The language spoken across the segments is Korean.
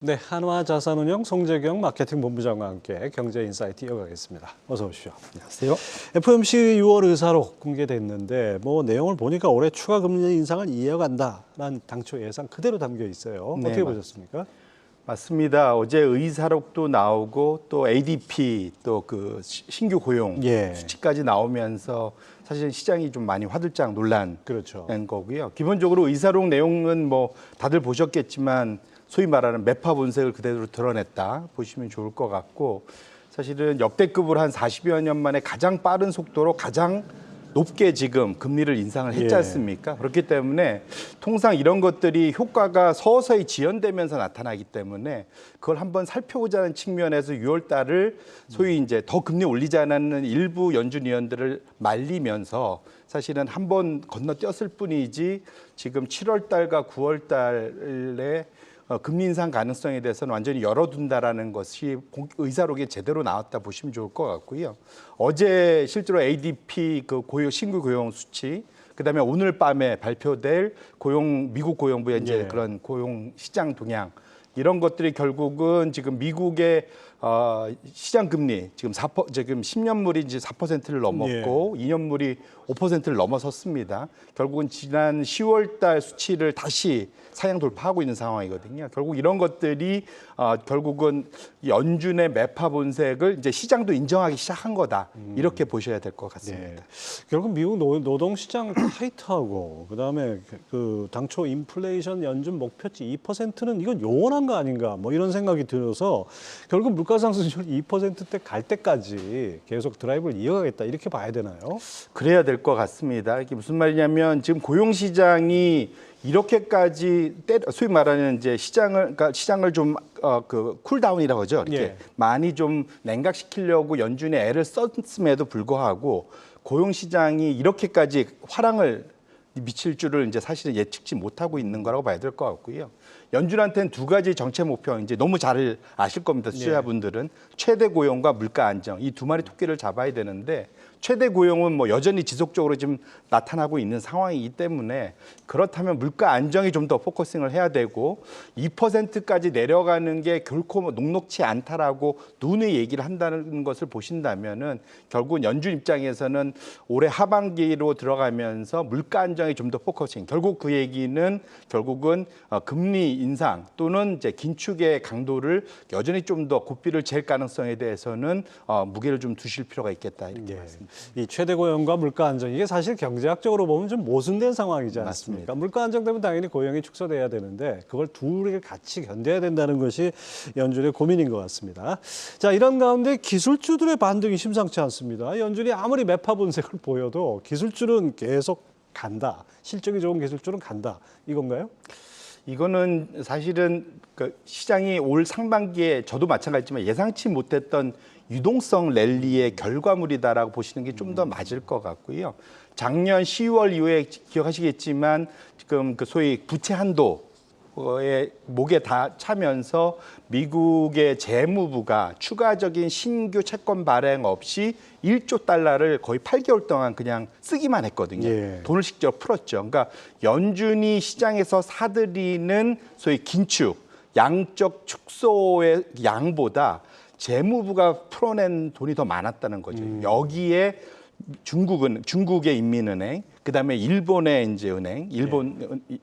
네, 한화자산운용 송재경 마케팅 본부장과 함께 경제 인사이트 이어가겠습니다. 어서 오십시오. 안녕하세요. FOMC 6월 의사록 공개됐는데 내용을 보니까 올해 추가 금리 인상을 이어간다라는 당초 예상 그대로 담겨 있어요. 네, 어떻게 보셨습니까? 맞습니다. 어제 의사록도 나오고 또 ADP 또 그 신규 고용 수치까지 나오면서 사실 시장이 좀 많이 화들짝 놀란 그렇죠. 거고요. 기본적으로 의사록 내용은 다들 보셨겠지만 소위 말하는 매파 본색을 그대로 드러냈다 보시면 좋을 것 같고, 사실은 역대급으로 한 40여 년 만에 가장 빠른 속도로 가장 높게 지금 금리를 인상을 했지 않습니까? 그렇기 때문에 통상 이런 것들이 효과가 서서히 지연되면서 나타나기 때문에 그걸 한번 살펴보자는 측면에서 6월 달을 소위 이제 더 금리 올리자는 일부 연준 위원들을 말리면서 사실은 한번 건너뛰었을 뿐이지, 지금 7월 달과 9월 달에 금리 인상 가능성에 대해서는 완전히 열어둔다라는 것이 의사록에 제대로 나왔다 보시면 좋을 것 같고요. 어제 실제로 ADP 그 신규 고용 수치, 그다음에 오늘 밤에 발표될 미국 고용부의 이제 그런 고용 시장 동향, 이런 것들이 결국은 지금 미국의 시장 금리 지금 10년물이 이제 4%를 넘었고 2년물이 5%를 넘어섰습니다. 결국은 지난 10월 달 수치를 다시 상향 돌파하고 있는 상황이거든요. 결국 이런 것들이 결국은 연준의 매파 본색을 이제 시장도 인정하기 시작한 거다. 이렇게 보셔야 될 것 같습니다. 결국 미국 노동 시장 타이트하고 그다음에 그 당초 인플레이션 연준 목표치 2%는 이건 요원한 거 아닌가 이런 생각이 들어서 결국 물가 상승률 2%대 갈 때까지 계속 드라이브를 이어가겠다 이렇게 봐야 되나요? 그래야 될 것 같습니다. 이게 무슨 말이냐면 지금 고용 시장이 이렇게까지 소위 말하는 이제 시장을 좀 쿨다운이라고 하죠. 이렇게 많이 좀 냉각시키려고 연준이 애를 썼음에도 불구하고 고용 시장이 이렇게까지 화랑을 미칠 줄을 이제 사실은 예측지 못하고 있는 거라고 봐야 될 것 같고요. 연준한테는 두 가지 정책 목표, 이제 너무 잘 아실 겁니다. 투자자분들은 최대 고용과 물가 안정, 이 두 마리 토끼를 잡아야 되는데, 최대 고용은 여전히 지속적으로 지금 나타나고 있는 상황이기 때문에 그렇다면 물가 안정이 좀 더 포커싱을 해야 되고 2%까지 내려가는 게 결코 녹록치 않다라고 누누이 얘기를 한다는 것을 보신다면은 결국 연준 입장에서는 올해 하반기로 들어가면서 물가 안정이 좀 더 포커싱. 결국 그 얘기는 결국은 금리 인상 또는 이제 긴축의 강도를 여전히 좀 더 고삐를 잴 가능성에 대해서는 무게를 좀 두실 필요가 있겠다 이렇게 말씀드립니다. 이 최대 고용과 물가 안정, 이게 사실 경제학적으로 보면 좀 모순된 상황이지 않습니까? 맞습니다. 물가 안정되면 당연히 고용이 축소돼야 되는데 그걸 둘이 같이 견뎌야 된다는 것이 연준의 고민인 것 같습니다. 자, 이런 가운데 기술주들의 반등이 심상치 않습니다. 연준이 아무리 매파 분석을 보여도 기술주는 계속 간다. 실적이 좋은 기술주는 간다. 이건가요? 이거는 사실은 시장이 올 상반기에 저도 마찬가지지만 예상치 못했던 유동성 랠리의 결과물이다라고 보시는 게 좀 더 맞을 것 같고요. 작년 10월 이후에 기억하시겠지만 지금 소위 부채 한도의 목에 다 차면서 미국의 재무부가 추가적인 신규 채권 발행 없이 1조 달러를 거의 8개월 동안 그냥 쓰기만 했거든요. 돈을 직접 풀었죠. 그러니까 연준이 시장에서 사들이는 소위 긴축, 양적 축소의 양보다 재무부가 풀어낸 돈이 더 많았다는 거죠. 여기에 중국의 인민은행, 그다음에 일본의 이제 은행,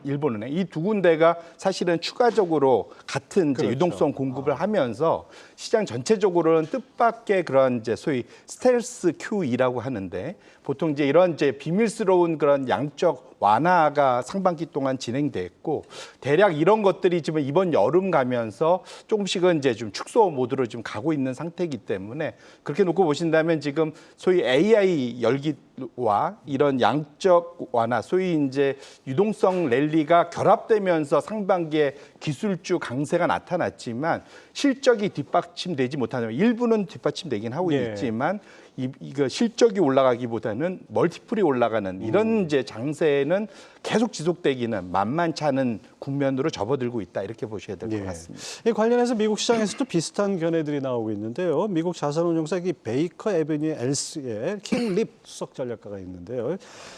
일본은행, 이 두 군데가 사실은 추가적으로 같은 이제 유동성 공급을 하면서 시장 전체적으로는 뜻밖의 그런 이제 소위 스텔스 QE라고 하는데, 보통 이제 이런 이제 비밀스러운 그런 양적 완화가 상반기 동안 진행됐고, 대략 이런 것들이 지금 이번 여름 가면서 조금씩은 이제 좀 축소 모드로 좀 가고 있는 상태이기 때문에, 그렇게 놓고 보신다면 지금 소위 AI 열기와 이런 양적 완화, 소위 이제 유동성 랠리가 결합되면서 상반기에 기술주 강세가 나타났지만 실적이 뒷받침되지 못하는, 일부는 뒷받침되긴 하고 있지만 이거 실적이 올라가기보다는 멀티플이 올라가는 이런 이제 장세는 계속 지속되기는 만만치 않은 국면으로 접어들고 있다 이렇게 보셔야 될 것 같습니다. 이 관련해서 미국 시장에서도 비슷한 견해들이 나오고 있는데요. 미국 자산운용사 이 베이커 에베뉴 엘스의 킹 립 수석 전략가가 있는데요.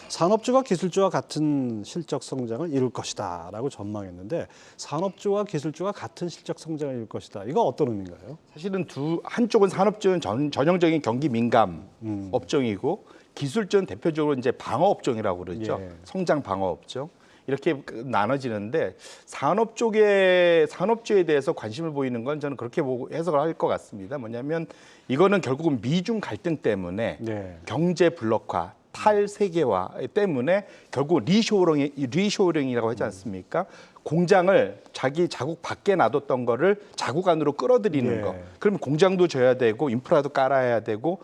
산업주가 기술주와 같은 실적 성장을 이룰 것이다라고 전망했는데 산업주와 기술주가 같은 실적 성장을 이룰 것이다. 이거 어떤 의미인가요? 사실은 한쪽은 산업주는 전형적인 경기 민감 업종이고 기술주는 대표적으로 이제 방어 업종이라고 그러죠. 예. 성장 방어 업종. 이렇게 나눠지는데 산업주에 대해서 관심을 보이는 건 저는 그렇게 보고 해석을 할 것 같습니다. 뭐냐면 이거는 결국은 미중 갈등 때문에 네. 경제 블록화, 탈세계화 때문에 결국 리쇼어링이라고 하지 않습니까? 공장을 자기 자국 밖에 놔뒀던 거를 자국 안으로 끌어들이는 네. 거. 그러면 공장도 져야 되고 인프라도 깔아야 되고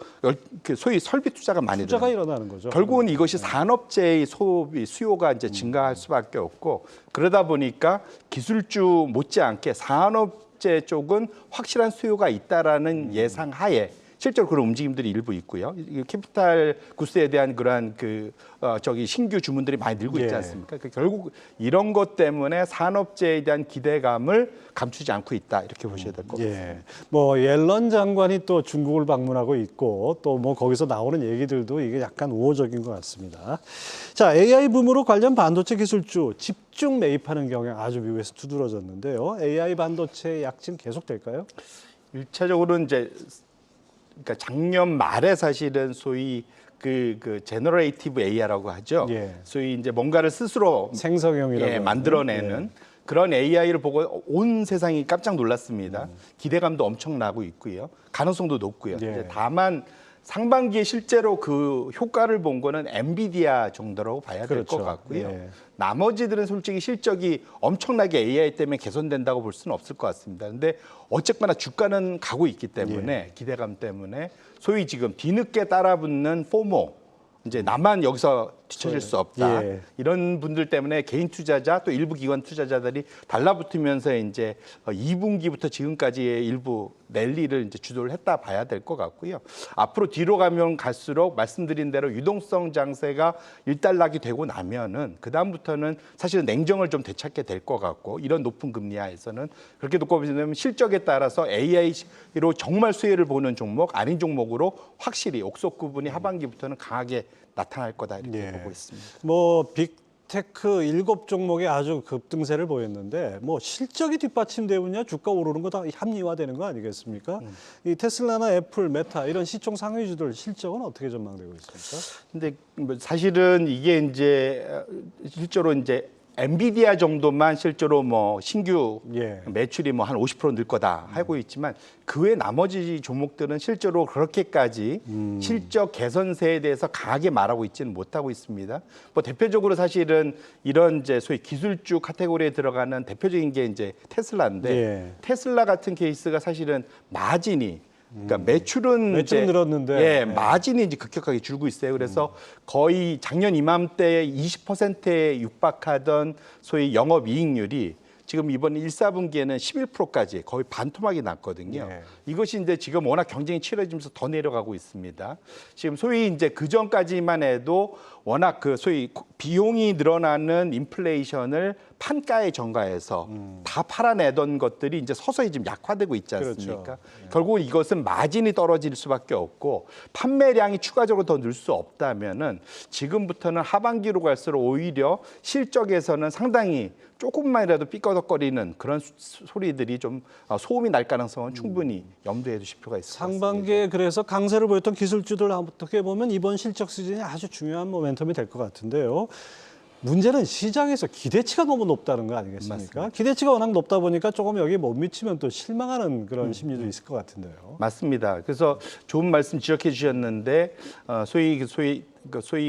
소위 설비 투자가 많이 투자가 들어요. 일어나는 거죠. 결국은 이것이 산업재의 수요가 이제 증가할 수밖에 없고 그러다 보니까 기술주 못지않게 산업재 쪽은 확실한 수요가 있다라는 예상하에 실제로 그런 움직임들이 일부 있고요. 캐피탈 구스에 대한 그러한 신규 주문들이 많이 늘고 있지 예. 않습니까? 결국 이런 것 때문에 산업재에 대한 기대감을 감추지 않고 있다 이렇게 보셔야 될 것 같습니다. 예. 뭐 옐런 장관이 또 중국을 방문하고 있고 또 뭐 거기서 나오는 얘기들도 이게 약간 우호적인 것 같습니다. 자, AI 붐으로 관련 반도체 기술주 집중 매입하는 경향 아주 미국에서 두드러졌는데요. AI 반도체의 약진 계속될까요? 1차적으로는 이제 그러니까 작년 말에 사실은 소위 그 제너레이티브 AI라고 하죠. 예. 소위 이제 뭔가를 스스로 생성형이라고 하는. 만들어내는 그런 AI를 보고 온 세상이 깜짝 놀랐습니다. 기대감도 엄청나고 있고요. 가능성도 높고요. 예. 이제 다만 상반기에 실제로 그 효과를 본 거는 엔비디아 정도라고 봐야 될 것 그렇죠. 같고요. 예. 나머지들은 솔직히 실적이 엄청나게 AI 때문에 개선된다고 볼 수는 없을 것 같습니다. 근데 어쨌거나 주가는 가고 있기 때문에 기대감 때문에 소위 지금 뒤늦게 따라붙는 포모 이제 나만 여기서 뒤처질 수 없다. 예. 이런 분들 때문에 개인 투자자 또 일부 기관 투자자들이 달라붙으면서 이제 2분기부터 지금까지의 일부 랠리를 이제 주도를 했다 봐야 될 것 같고요. 앞으로 뒤로 가면 갈수록 말씀드린 대로 유동성 장세가 일단락이 되고 나면은 그 다음부터는 사실은 냉정을 좀 되찾게 될 것 같고 이런 높은 금리 하에서는 그렇게 놓고 보시면 실적에 따라서 AI로 정말 수혜를 보는 종목 아닌 종목으로 확실히 옥석 구분이 하반기부터는 강하게 나타날 거다 이렇게 보고 있습니다. 뭐 빅테크 7종목이 아주 급등세를 보였는데 뭐 실적이 뒷받침되면요 주가 오르는 거 다 합리화되는 거 아니겠습니까? 이 테슬라나 애플, 메타 이런 시총 상위주들 실적은 어떻게 전망되고 있습니까? 근데 뭐 사실은 이게 이제 실제로 이제 엔비디아 정도만 실제로 뭐 신규 예. 매출이 뭐 한 50%늘 거다 하고 있지만 그 외 나머지 종목들은 실제로 그렇게까지 실적 개선세에 대해서 강하게 말하고 있지는 못하고 있습니다. 뭐 대표적으로 사실은 이런 이제 소위 기술주 카테고리에 들어가는 대표적인 게 이제 테슬라인데 예. 테슬라 같은 케이스가 사실은 마진이 그러니까 매출은 이제 늘었는데 마진이 이제 급격하게 줄고 있어요. 그래서 거의 작년 이맘때 20%에 육박하던 소위 영업이익률이 지금 이번 1, 4분기에는 11%까지 거의 반토막이 났거든요. 네. 이것이 이제 지금 워낙 경쟁이 치열해지면서 더 내려가고 있습니다. 지금 소위 이제 그 전까지만 해도 워낙 그 소위 비용이 늘어나는 인플레이션을 판가에 전가해서 다 팔아내던 것들이 이제 서서히 지금 약화되고 있지 않습니까? 그렇죠. 결국 이것은 마진이 떨어질 수밖에 없고 판매량이 추가적으로 더 늘 수 없다면은 지금부터는 하반기로 갈수록 오히려 실적에서는 상당히 조금만이라도 삐꺼덕거리는 그런 소리들이 좀 소음이 날 가능성은 충분히 염두에 두실 필요가 있을 것 같습니다. 상반기에 그래서 강세를 보였던 기술주들 어떻게 보면 이번 실적 시즌이 아주 중요한 모멘텀이 될 것 같은데요. 문제는 시장에서 기대치가 너무 높다는 거 아니겠습니까? 맞습니다. 기대치가 워낙 높다 보니까 조금 여기 못 미치면 또 실망하는 그런 심리도 있을 것 같은데요. 맞습니다. 그래서 좋은 말씀 지적해 주셨는데 소위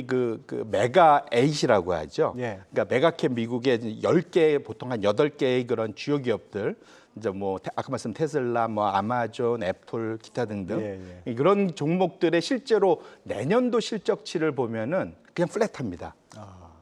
그 메가 8이라고 하죠. 예. 그러니까 메가캡 미국의 10개 보통 한 8개의 그런 주요 기업들 이제 뭐 아까 말씀 테슬라, 뭐 아마존, 애플, 기타 등등 그런 종목들의 실제로 내년도 실적치를 보면은 그냥 플랫합니다.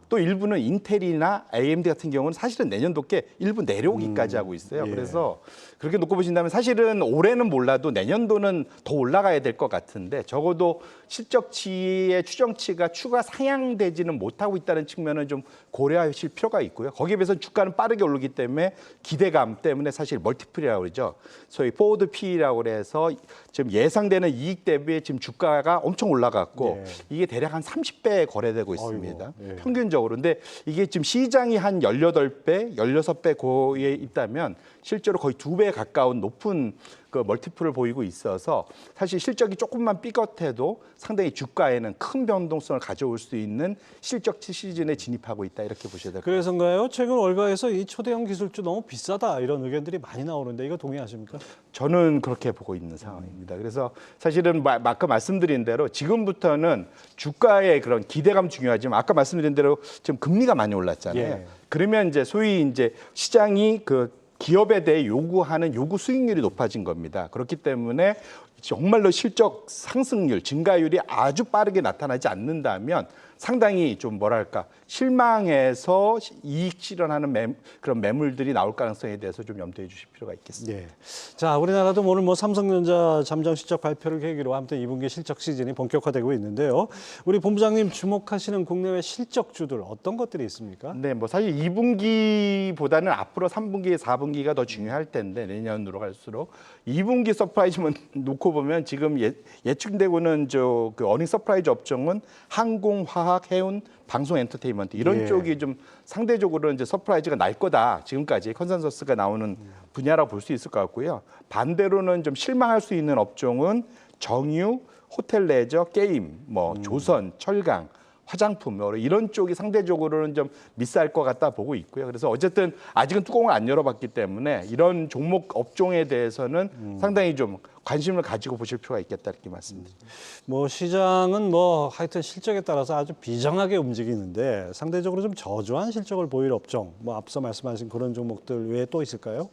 또 일부는 인텔이나 AMD 같은 경우는 사실은 내년도께 일부 내려오기까지 하고 있어요. 예. 그래서 그렇게 놓고 보신다면 사실은 올해는 몰라도 내년도는 더 올라가야 될 것 같은데 적어도 실적치의 추정치가 추가 상향되지는 못하고 있다는 측면은 좀 고려하실 필요가 있고요. 거기에 비해서 주가는 빠르게 오르기 때문에 기대감 때문에 사실 멀티플이라고 그러죠. 소위 포워드 P라고 그래서 지금 예상되는 이익 대비 지금 주가가 엄청 올라갔고 예. 이게 대략 한 30배에 거래되고 있습니다. 아이고, 예. 평균적으로. 근데 이게 지금 시장이 한 18배, 16배 고에 있다면 실제로 거의 2배에 가까운 높은 그 멀티플을 보이고 있어서 사실 실적이 조금만 삐걱해도 상당히 주가에는 큰 변동성을 가져올 수 있는 실적 시즌에 진입하고 있다 이렇게 보셔야 될 것 같습니다. 그래서인가요? 최근 월가에서 이 초대형 기술주 너무 비싸다 이런 의견들이 많이 나오는데 이거 동의하십니까? 저는 그렇게 보고 있는 상황입니다. 그래서 사실은 아까 말씀드린 대로 지금부터는 주가의 그런 기대감 중요하지만 아까 말씀드린 대로 지금 금리가 많이 올랐잖아요. 예. 그러면 이제 소위 이제 시장이 그 기업에 대해 요구하는 요구 수익률이 높아진 겁니다. 그렇기 때문에 정말로 실적 상승률, 증가율이 아주 빠르게 나타나지 않는다면 상당히 좀 뭐랄까 실망해서 이익 실현하는 그런 매물들이 나올 가능성에 대해서 좀 염두해 주실 필요가 있겠습니다. 예. 자, 우리나라도 오늘 뭐 삼성전자 잠정 실적 발표를 계기로 아무튼 2분기 실적 시즌이 본격화되고 있는데요. 우리 본부장님 주목하시는 국내외 실적주들 어떤 것들이 있습니까? 네, 뭐 사실 2분기보다는 앞으로 3분기, 4분기가 더 중요할 텐데 내년으로 갈수록 2분기 서프라이즈만 놓고 보면 지금 예측되고는 그 어닝 서프라이즈 업종은 항공, 화학, 해운, 방송, 엔터테인먼트 이런 예. 쪽이 좀 상대적으로 이제 서프라이즈가 날 거다. 지금까지 컨센서스가 나오는 분야라고 볼 수 있을 것 같고요. 반대로는 좀 실망할 수 있는 업종은 정유, 호텔 레저, 게임, 뭐 조선, 철강, 화장품 이런 쪽이 상대적으로는 좀 미쌀 것 같다 보고 있고요. 그래서 어쨌든 아직은 뚜껑을 안 열어봤기 때문에 이런 종목 업종에 대해서는 상당히 좀 관심을 가지고 보실 필요가 있겠다 이렇게 말씀드립니다. 뭐 시장은 뭐 하여튼 실적에 따라서 아주 비정하게 움직이는데 상대적으로 좀 저조한 실적을 보일 업종, 뭐 앞서 말씀하신 그런 종목들 외에 또 있을까요?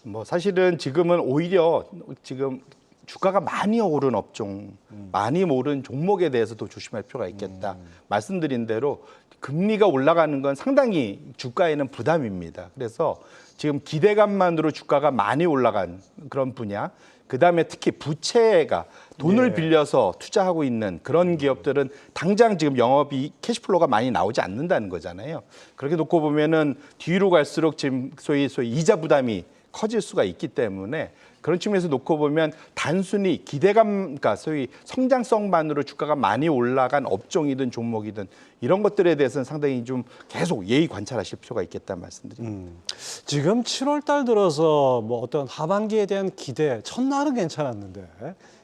뭐 사실은 지금은 오히려 지금 주가가 많이 오른 업종, 많이 오른 종목에 대해서도 조심할 필요가 있겠다. 말씀드린 대로 금리가 올라가는 건 상당히 주가에는 부담입니다. 그래서 지금 기대감만으로 주가가 많이 올라간 그런 분야, 그다음에 특히 부채가 돈을 예. 빌려서 투자하고 있는 그런 기업들은 당장 지금 영업이 캐시플로우가 많이 나오지 않는다는 거잖아요. 그렇게 놓고 보면은 뒤로 갈수록 지금 소위 이자 부담이 커질 수가 있기 때문에 그런 측면에서 놓고 보면 단순히 기대감, 그러니까 소위 성장성만으로 주가가 많이 올라간 업종이든 종목이든 이런 것들에 대해서는 상당히 좀 계속 예의 관찰하실 필요가 있겠다는 말씀드립니다. 지금 7월 달 들어서 뭐 어떤 하반기에 대한 기대, 첫날은 괜찮았는데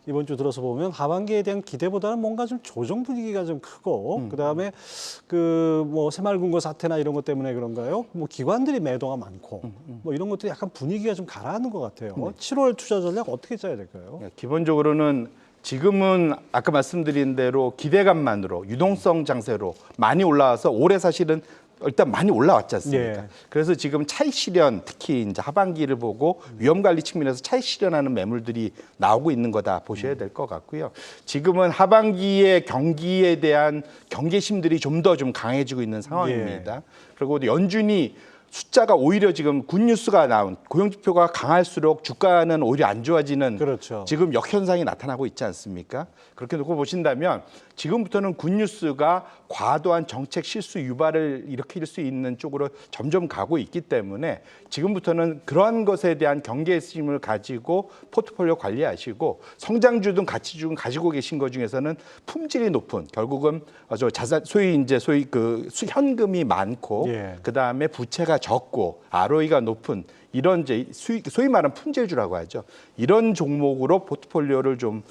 이번 주 들어서 보면 하반기에 대한 기대보다는 뭔가 좀 조정 분위기가 좀 크고 그다음에 그 뭐 새마을금고 사태나 이런 것 때문에 그런가요? 뭐 기관들이 매도가 많고 뭐 이런 것들이 약간 분위기가 좀 가라앉는 것 같아요. 7월 투자 전략 어떻게 짜야 될까요? 기본적으로는 지금은 아까 말씀드린 대로 기대감만으로 유동성 장세로 많이 올라와서 올해 사실은 일단 많이 올라왔지 않습니까? 예. 그래서 지금 차익 실현, 특히 이제 하반기를 보고 위험 관리 측면에서 차익 실현하는 매물들이 나오고 있는 거다 보셔야 될 것 같고요. 지금은 하반기의 경기에 대한 경계심들이 좀 더 좀 강해지고 있는 상황입니다. 그리고 연준이 숫자가 오히려 지금 굿뉴스가 나온 고용지표가 강할수록 주가는 오히려 안 좋아지는 그렇죠. 지금 역현상이 나타나고 있지 않습니까? 그렇게 놓고 보신다면 지금부터는 굿뉴스가 과도한 정책 실수 유발을 일으킬 수 있는 쪽으로 점점 가고 있기 때문에 지금부터는 그러한 것에 대한 경계심을 가지고 포트폴리오 관리하시고 성장주든 가치주든 가지고 계신 것 중에서는 품질이 높은 결국은 자산 소위 그 현금이 많고 예. 그 다음에 부채가 적고 ROE가 높은 이런 이제 소위 말하는 품질주라고 하죠. 이런 종목으로 포트폴리오를 좀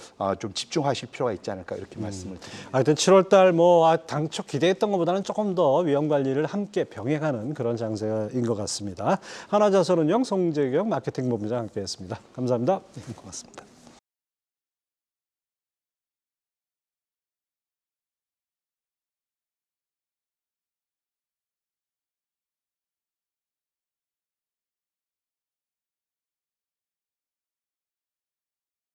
집중하실 필요가 있지 않을까 이렇게 말씀을 드립니다. 하여튼 7월 달 뭐 당초 기대했던 것보다는 조금 더 위험 관리를 함께 병행하는 그런 장세인 것 같습니다. 하나자산운용 송재경 마케팅 본부장 함께했습니다. 감사합니다. 고맙습니다.